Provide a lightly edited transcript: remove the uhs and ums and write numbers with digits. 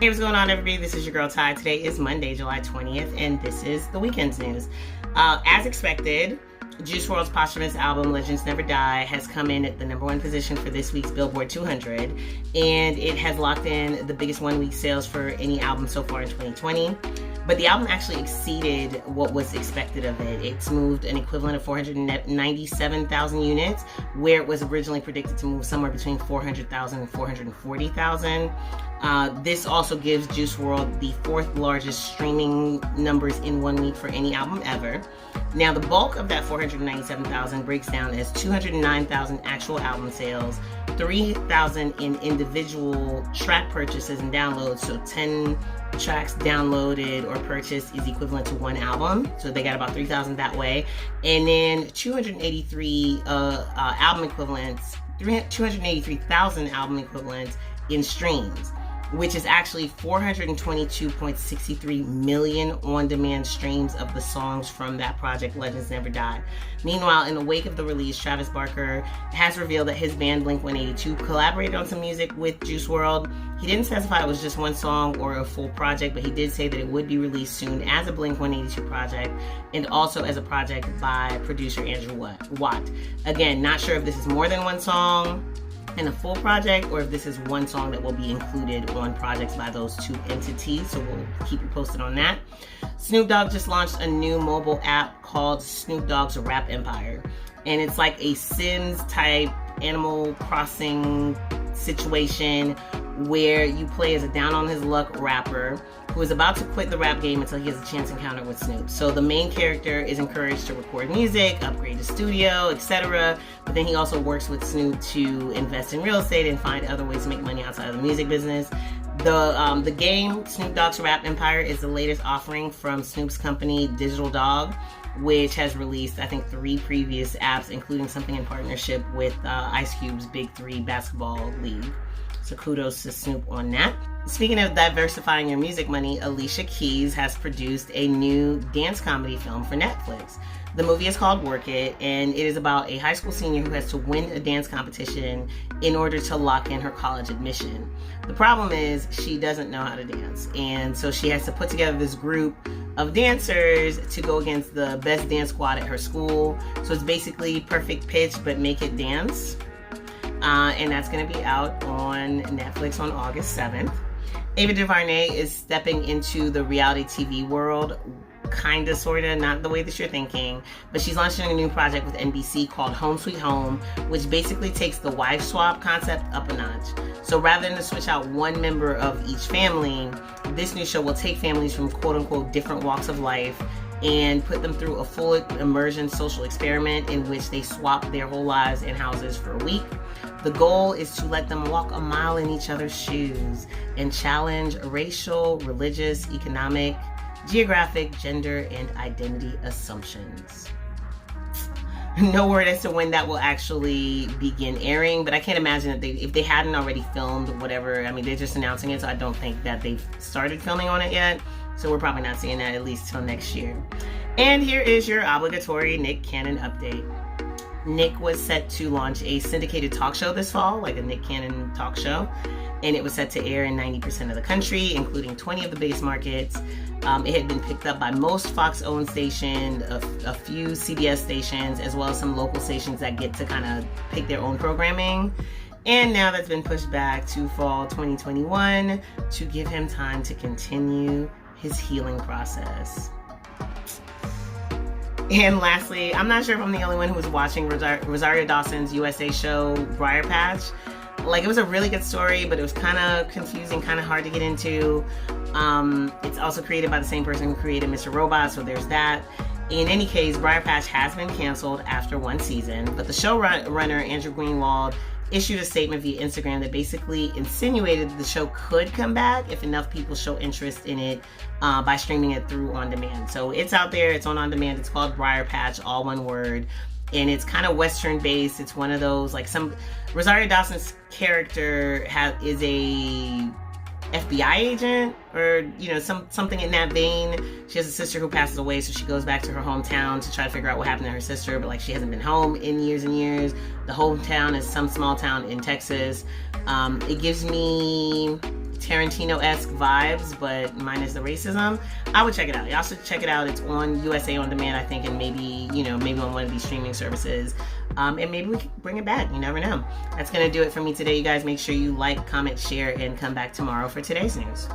Hey, what's going on, everybody? This is your girl Ty. Today is Monday, July 20th, and this is the weekend's news. As expected, Juice WRLD's posthumous album, Legends Never Die, has come in at the #1 position for this week's Billboard 200, and it has locked in the biggest one-week sales for any album so far in 2020. But the album actually exceeded what was expected of it. It's moved an equivalent of 497,000 units, where it was originally predicted to move somewhere between 400,000 and 440,000. This also gives Juice WRLD the 4th largest streaming numbers in 1 week for any album ever. Now, the bulk of that 497,000 breaks down as 209,000 actual album sales, 3,000 in individual track purchases and downloads, so 10 tracks downloaded or purchased is equivalent to one album, so they got about 3,000 that way, and then 283 album equivalents, 283,000 album equivalents in streams, which is actually 422.63 million on-demand streams of the songs from that project, Legends Never Die. Meanwhile, in the wake of the release, Travis Barker has revealed that his band Blink-182 collaborated on some music with Juice WRLD. He didn't specify it was just one song or a full project, but he did say that it would be released soon as a Blink-182 project and also as a project by producer Andrew Watt. Again, not sure if this is more than one song in a full project, or if this is one song that will be included on projects by those two entities, so we'll keep you posted on that. Snoop Dogg just launched a new mobile app called Snoop Dogg's Rap Empire, and it's like a Sims type Animal Crossing situation where you play as a down on his luck rapper who is about to quit the rap game until he has a chance encounter with Snoop. So the main character is encouraged to record music, upgrade the studio, etc. But then he also works with Snoop to invest in real estate and find other ways to make money outside of the music business. The game, Snoop Dogg's Rap Empire, is the latest offering from Snoop's company, Digital Dog, which has released, I think, 3 previous apps, including something in partnership with Ice Cube's Big 3 basketball league. So kudos to Snoop on that. Speaking of diversifying your music money, Alicia Keys has produced a new dance comedy film for Netflix. The movie is called Work It, and it is about a high school senior who has to win a dance competition in order to lock in her college admission. The problem is she doesn't know how to dance, and so she has to put together this group of dancers to go against the best dance squad at her school. So it's basically Perfect Pitch, but make it dance. And that's going to be out on Netflix on August 7th. Ava Duvernay is stepping into the reality TV world, kinda, sorta, not the way that you're thinking, but she's launching a new project with NBC called Home Sweet Home, which basically takes the wife swap concept up a notch. So rather than to switch out one member of each family, this new show will take families from quote-unquote different walks of life and put them through a full immersion social experiment in which they swap their whole lives and houses for a week. The goal is to let them walk a mile in each other's shoes and challenge racial, religious, economic, geographic, gender, and identity assumptions. No word as to when that will actually begin airing, but I can't imagine that if they hadn't already filmed whatever, I mean, they're just announcing it, so I don't think that they've started filming on it yet. So we're probably not seeing that at least till next year. And here is your obligatory Nick Cannon update. Nick was set to launch a syndicated talk show this fall, like a Nick Cannon talk show, and it was set to air in 90% of the country, including 20 of the biggest markets. It had been picked up by most Fox-owned stations, a few CBS stations, as well as some local stations that get to kind of pick their own programming. And now that's been pushed back to fall 2021 to give him time to continue his healing process. And lastly, I'm not sure if I'm the only one who was watching Rosario Dawson's USA show, Briar Patch. Like, it was a really good story, but it was kind of confusing, kind of hard to get into. It's also created by the same person who created Mr. Robot, so there's that. In any case, Briar Patch has been canceled after 1 season, but the showrunner, Andrew Greenwald, issued a statement via Instagram that basically insinuated that the show could come back if enough people show interest in it by streaming it through On Demand. So it's out there, it's on Demand, it's called Briar Patch, all one word, and it's kind of Western based. It's one of those, like, Rosario Dawson's character is a FBI agent, or something in that vein. She has a sister who passes away, so she goes back to her hometown to try to figure out what happened to her sister, but she hasn't been home in years and years. The hometown is some small town in Texas. It gives me Tarantino-esque vibes, but minus the racism, I would check it out. Y'all should check it out. It's on USA On Demand, I think, and maybe, maybe on one of these streaming services. And maybe we can bring it back. You never know. That's going to do it for me today. You guys make sure you like, comment, share, and come back tomorrow for today's news.